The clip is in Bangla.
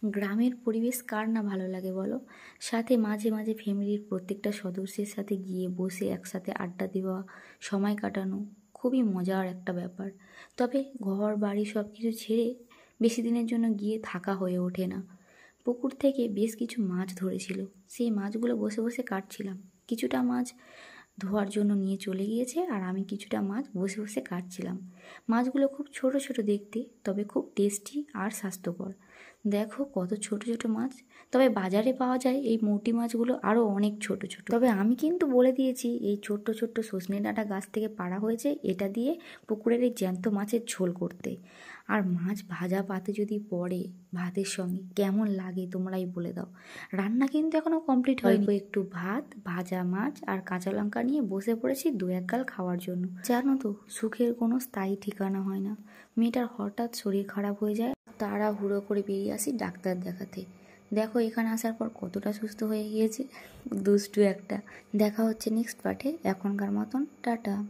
গ্রামের পরিবেশ কার না ভালো লাগে বলো? সাথে মাঝে মাঝে ফ্যামিলির প্রত্যেকটা সদস্যের সাথে গিয়ে বসে একসাথে আড্ডা দেওয়া, সময় কাটানো খুবই মজার একটা ব্যাপার। তবে ঘর বাড়ি সব কিছু ছেড়ে বেশি দিনের জন্য গিয়ে থাকা হয়ে ওঠে না। পুকুর থেকে বেশ কিছু মাছ ধরেছিল, সেই মাছগুলো বসে বসে কাটছিলাম। কিছুটা মাছ ধোয়ার জন্য নিয়ে চলে গিয়েছে, আর আমি কিছুটা মাছ বসে বসে কাটছিলাম। মাছগুলো খুব ছোট ছোট দেখতে, তবে খুব টেস্টি আর স্বাস্থ্যকর। দেখো কত ছোট ছোট মাছ। তবে বাজারে পাওয়া যায় এই মৌটি মাছগুলো আরও অনেক ছোট ছোট। তবে আমি কিন্তু বলে দিয়েছি, এই ছোট্ট ছোট্ট সজনে ডাঁটা গাছ থেকে পাড়া হয়েছে, এটা দিয়ে পুকুরের এই জ্যান্ত মাছের ঝোল করতে। আর মাছ ভাজা পাতে যদি পড়ে ভাতের সঙ্গে, কেমন লাগে তোমরাই বলে দাও। রান্না কিন্তু এখনো কমপ্লিট হয়নি। একটু ভাত, ভাজা মাছ আর কাঁচা লঙ্কা নিয়ে বসে পড়েছি দু এক গাল খাওয়ার জন্য। জানো তো, সুখের কোনো স্থায়ী ঠিকানা হয় না। মেয়েটার হঠাৎ শরীর খারাপ হয়ে যায়, তাড়াহুড়ো করে বেরিয়ে আসি ডাক্তার দেখাতে। দেখো এখানে আসার পর কতটা সুস্থ হয়ে গিয়েছে, দুষ্টু একটা। দেখা হচ্ছে নেক্সট পার্টে। এখনকার মতন টাটা।